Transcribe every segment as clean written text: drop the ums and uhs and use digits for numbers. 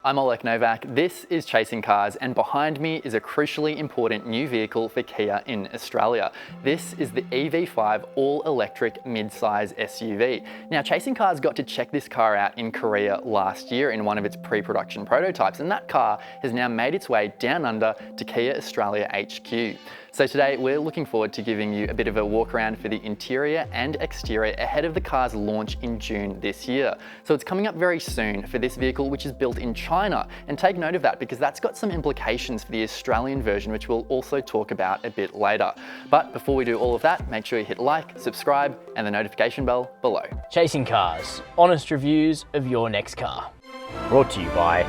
I'm Olek Novak, this is Chasing Cars, and behind me is a crucially important new vehicle for Kia in Australia. This is the EV5 all-electric mid-size SUV. Now, Chasing Cars got to check this car out in Korea last year in one of its pre-production prototypes, and that car has now made its way down under to Kia Australia HQ. So today we're looking forward to giving you a bit of a walk around for the interior and exterior ahead of the car's launch in June this year. So it's coming up very soon for this vehicle, which is built in China, and take note of that because that's got some implications for the Australian version, which we'll also talk about a bit later. But before we do all of that, make sure you hit like, subscribe, and the notification bell below. Chasing Cars, honest reviews of your next car. Brought to you by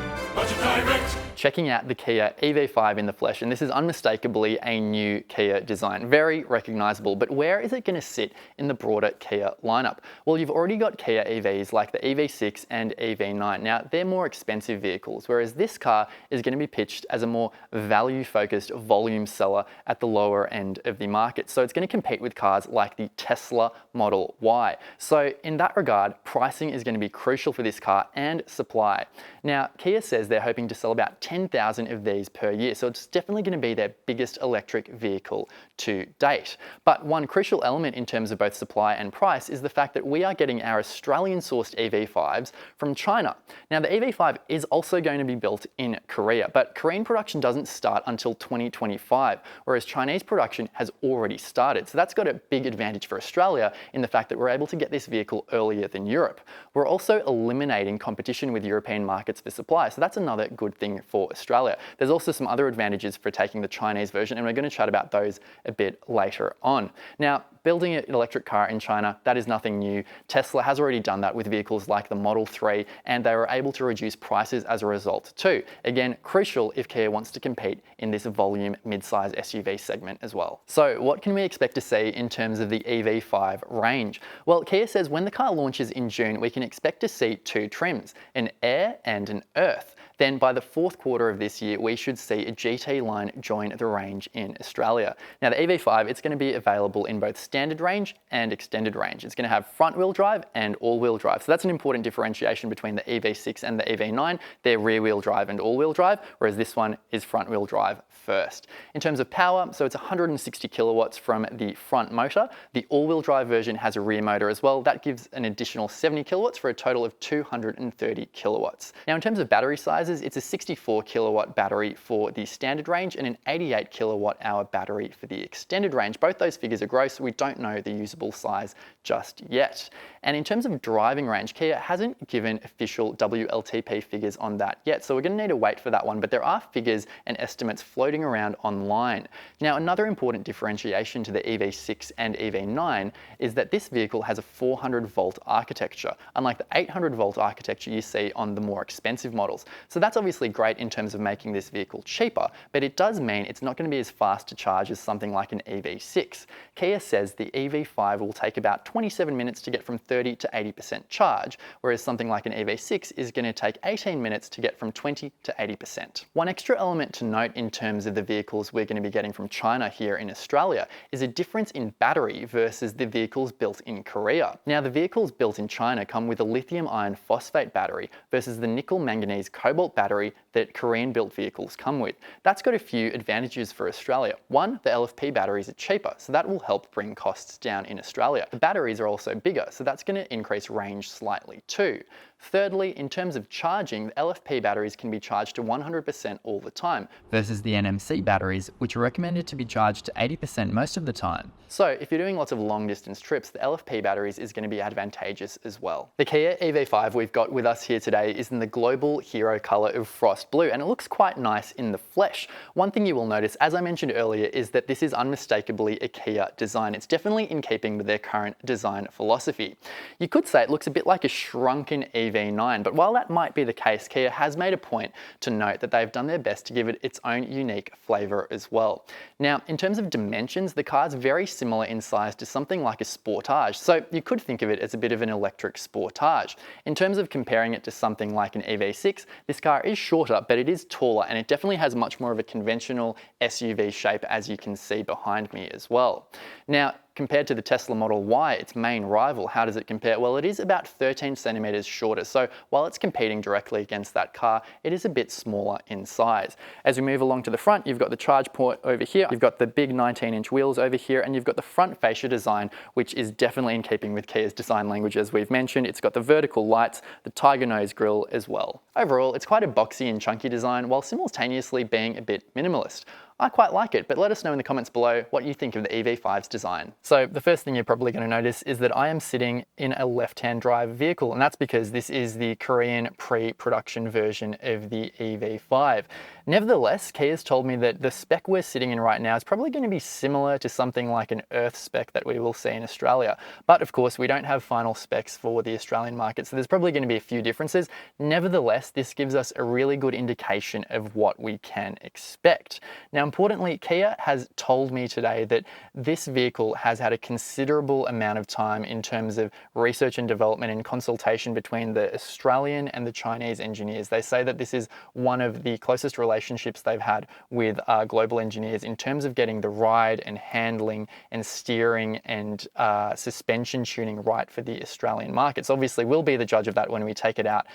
Checking out the Kia EV5 in the flesh, and this is unmistakably a new Kia design. Very recognisable, but where is it going to sit in the broader Kia lineup? Well, you've already got Kia EVs like the EV6 and EV9. Now, they're more expensive vehicles, whereas this car is going to be pitched as a more value-focused volume seller at the lower end of the market. So it's going to compete with cars like the Tesla Model Y. So in that regard, pricing is going to be crucial for this car and supply. Now, Kia says they're hoping to sell about 10,000 of these per year, so it's definitely going to be their biggest electric vehicle to date. But one crucial element in terms of both supply and price is the fact that we are getting our Australian-sourced EV5s from China. Now, the EV5 is also going to be built in Korea, but Korean production doesn't start until 2025, whereas Chinese production has already started. So that's got a big advantage for Australia in the fact that we're able to get this vehicle earlier than Europe. We're also eliminating competition with European markets for supply, so that's another good thing for Australia. There's also some other advantages for taking the Chinese version, and we're going to chat about those a bit later on. Now, building an electric car in China, that is nothing new. Tesla has already done that with vehicles like the Model 3, and they were able to reduce prices as a result too. Again, crucial if Kia wants to compete in this volume mid-size SUV segment as well. So what can we expect to see in terms of the EV5 range? Well, Kia says when the car launches in June, we can expect to see two trims, an Air and an Earth. Then by the fourth quarter of this year, we should see a GT line join the range in Australia. Now the EV5, it's going to be available in both standard range and extended range. It's going to have front wheel drive and all wheel drive. So that's an important differentiation between the EV6 and the EV9. They're rear wheel drive and all wheel drive, whereas this one is front wheel drive first. In terms of power, so it's 160 kilowatts from the front motor. The all wheel drive version has a rear motor as well. That gives an additional 70 kilowatts for a total of 230 kilowatts. Now in terms of battery sizes, it's a 64 kilowatt battery for the standard range and an 88 kilowatt hour battery for the extended range. Both those figures are gross, so we don't know the usable size just yet. And in terms of driving range, Kia hasn't given official WLTP figures on that yet, so we're going to need to wait for that one, but there are figures and estimates floating around online. Now, another important differentiation to the EV6 and EV9 is that this vehicle has a 400 volt architecture, unlike the 800 volt architecture you see on the more expensive models. So that's obviously great in terms of making this vehicle cheaper, but it does mean it's not going to be as fast to charge as something like an EV6. Kia says the EV5 will take about 27 minutes to get from 30 to 80% charge, whereas something like an EV6 is going to take 18 minutes to get from 20 to 80%. One extra element to note in terms of the vehicles we're going to be getting from China here in Australia is a difference in battery versus the vehicles built in Korea. Now, the vehicles built in China come with a lithium iron phosphate battery versus the nickel manganese cobalt battery that Korean built vehicles come with. That's got a few advantages for Australia. One, the LFP batteries are cheaper, so that will help bring costs down in Australia. The batteries are also bigger, so that's going to increase range slightly too. Thirdly, in terms of charging, the LFP batteries can be charged to 100% all the time, versus the NMC batteries, which are recommended to be charged to 80% most of the time. So if you're doing lots of long distance trips, the LFP batteries is going to be advantageous as well. The Kia EV5 we've got with us here today is in the global hero colour of frost blue, and it looks quite nice in the flesh. One thing you will notice, as I mentioned earlier, is that this is unmistakably a Kia design. It's definitely in keeping with their current design philosophy. You could say it looks a bit like a shrunken EV9, but while that might be the case, Kia has made a point to note that they've done their best to give it its own unique flavour as well. Now, in terms of dimensions, the car's very similar in size to something like a Sportage, so you could think of it as a bit of an electric Sportage. In terms of comparing it to something like an EV6, this car is shorter, but it is taller, and it definitely has much more of a conventional SUV shape, as you can see behind me as well. Now, compared to the Tesla Model Y, its main rival, how does it compare? Well, it is about 13 centimeters shorter. So while it's competing directly against that car, it is a bit smaller in size. As we move along to the front, you've got the charge port over here, you've got the big 19-inch wheels over here, and you've got the front fascia design, which is definitely in keeping with Kia's design language, as we've mentioned. It's got the vertical lights, the tiger nose grille as well. Overall, it's quite a boxy and chunky design while simultaneously being a bit minimalist. I quite like it, but let us know in the comments below what you think of the EV5's design. So the first thing you're probably going to notice is that I am sitting in a left-hand drive vehicle, and that's because this is the Korean pre-production version of the EV5. Nevertheless, Kia's told me that the spec we're sitting in right now is probably going to be similar to something like an Earth spec that we will see in Australia. But of course, we don't have final specs for the Australian market, so there's probably going to be a few differences. Nevertheless, this gives us a really good indication of what we can expect. Now, importantly, Kia has told me today that this vehicle has had a considerable amount of time in terms of research and development and consultation between the Australian and the Chinese engineers. They say that this is one of the closest relationships they've had with global engineers in terms of getting the ride and handling and steering and suspension tuning right for the Australian markets. Obviously, we'll be the judge of that when we take it out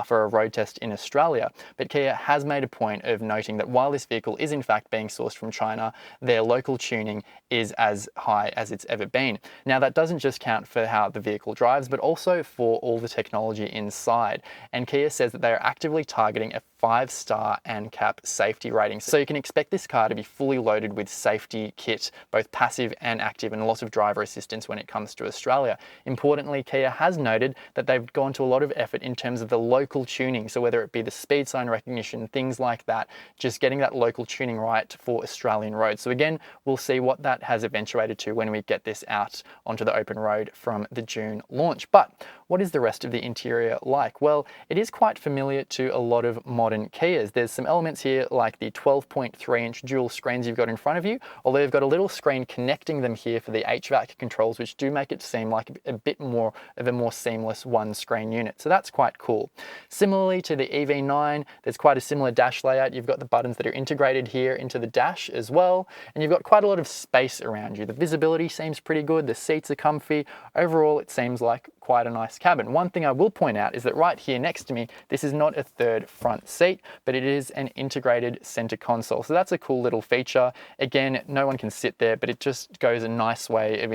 for a road test in Australia. But Kia has made a point of noting that while this vehicle is in fact being sourced from China, their local tuning is as high as it's ever been. Now, that doesn't just count for how the vehicle drives, but also for all the technology inside. And Kia says that they are actively targeting a 5-star ANCAP safety rating. So you can expect this car to be fully loaded with safety kit, both passive and active, and a lot of driver assistance when it comes to Australia. Importantly, Kia has noted that they've gone to a lot of effort in terms of the local tuning. So whether it be the speed sign recognition, things like that, just getting that local tuning right for Australian roads. So again, we'll see what that has eventuated to when we get this out onto the open road from the June launch. But what is the rest of the interior like? Well, it is quite familiar to a lot of modern Kias. There's some elements here like the 12.3-inch dual screens you've got in front of you, although you've got a little screen connecting them here for the HVAC controls, which do make it seem like a bit more of a more seamless one-screen unit. So that's quite cool. Similarly to the EV9, there's quite a similar dash layout. You've got the buttons that are integrated here into the dash as well, and you've got quite a lot of space around you. The visibility seems pretty good. The seats are comfy. Overall, it seems like quite a nice cabin. One thing I will point out is that right here next to me, this is not a third front seat, but it is an integrated center console. So that's a cool little feature. Again, no one can sit there, but it just goes a nice way of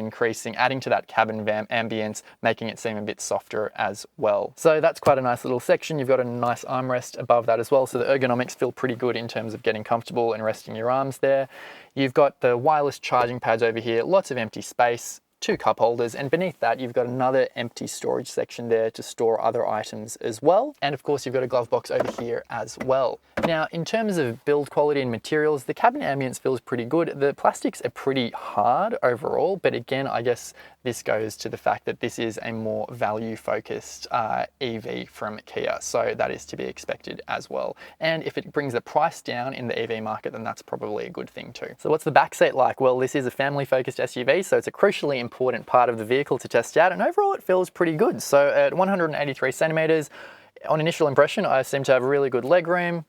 adding to that cabin ambience, making it seem a bit softer as well. So that's quite a nice little section. You've got a nice armrest above that as well. So the ergonomics feel pretty good in terms of getting comfortable and resting your arms there. You've got the wireless charging pads over here, lots of empty space, 2 cup holders, and beneath that you've got another empty storage section there to store other items as well. And of course you've got a glove box over here as well. Now, in terms of build quality and materials, the cabin ambience feels pretty good. The plastics are pretty hard overall, but again, I guess this goes to the fact that this is a more value-focused EV from Kia, so that is to be expected as well. And if it brings the price down in the EV market, then that's probably a good thing too. So what's the back seat like? Well, this is a family-focused SUV, so it's a crucially important part of the vehicle to test out, and overall it feels pretty good. So at 183 centimeters, on initial impression, I seem to have really good legroom.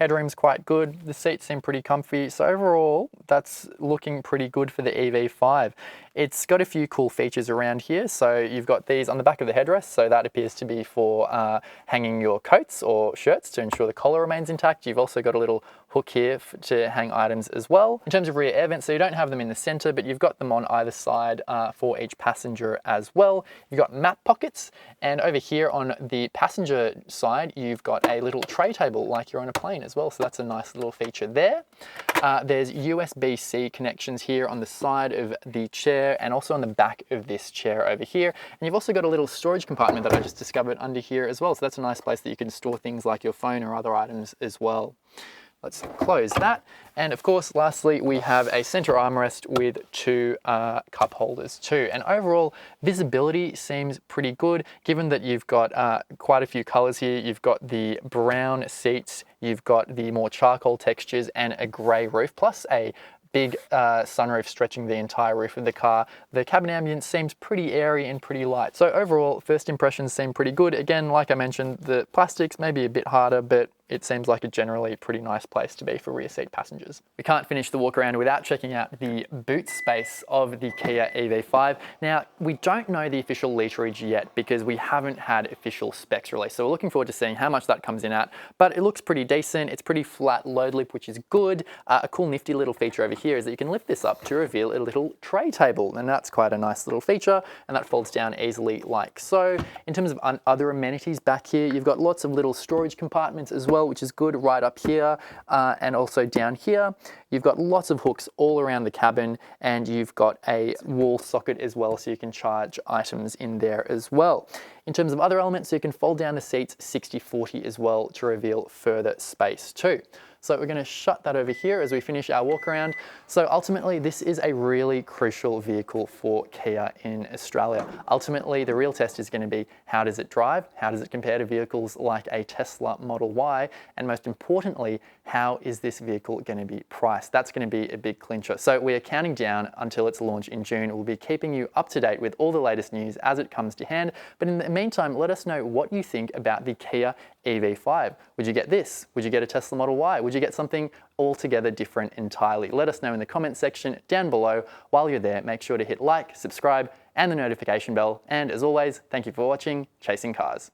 Headroom's quite good. The seats seem pretty comfy. So overall, that's looking pretty good for the EV5. It's got a few cool features around here. So you've got these on the back of the headrest. So that appears to be for hanging your coats or shirts to ensure the collar remains intact. You've also got a little hook here to hang items as well. In terms of rear air vents, so you don't have them in the center, but you've got them on either side for each passenger as well. You've got map pockets, and over here on the passenger side, you've got a little tray table like you're on a plane as well. So that's a nice little feature there. There's USB-C connections here on the side of the chair and also on the back of this chair over here. And you've also got a little storage compartment that I just discovered under here as well. So that's a nice place that you can store things like your phone or other items as well. Let's close that. And of course, lastly, we have a center armrest with 2 cup holders too. And overall, visibility seems pretty good, given that you've got quite a few colors here. You've got the brown seats, you've got the more charcoal textures and a gray roof, plus a big sunroof stretching the entire roof of the car. The cabin ambience seems pretty airy and pretty light. So overall, first impressions seem pretty good. Again, like I mentioned, the plastics may be a bit harder, but it seems like a generally pretty nice place to be for rear seat passengers. We can't finish the walk around without checking out the boot space of the Kia EV5. Now, we don't know the official literage yet because we haven't had official specs released. So we're looking forward to seeing how much that comes in at, but it looks pretty decent. It's pretty flat load lip, which is good. A cool nifty little feature over here is that you can lift this up to reveal a little tray table, and that's quite a nice little feature, and that folds down easily like so. In terms of other amenities back here, you've got lots of little storage compartments as well, which is good, right up here and also down here. You've got lots of hooks all around the cabin, and you've got a wall socket as well, so you can charge items in there as well. In terms of other elements, you can fold down the seats 60/40 as well to reveal further space too. So we're going to shut that over here as we finish our walk around. So ultimately, this is a really crucial vehicle for Kia in Australia. Ultimately, the real test is going to be, how does it drive? How does it compare to vehicles like a Tesla Model Y? And most importantly, how is this vehicle going to be priced? That's going to be a big clincher. So we are counting down until its launch in June. We'll be keeping you up to date with all the latest news as it comes to hand. But in the meantime, let us know what you think about the Kia EV5. Would you get this? Would you get a Tesla Model Y? Would you get something altogether different entirely? Let us know in the comment section down below. While you're there, make sure to hit like, subscribe, and the notification bell. And as always, thank you for watching Chasing Cars.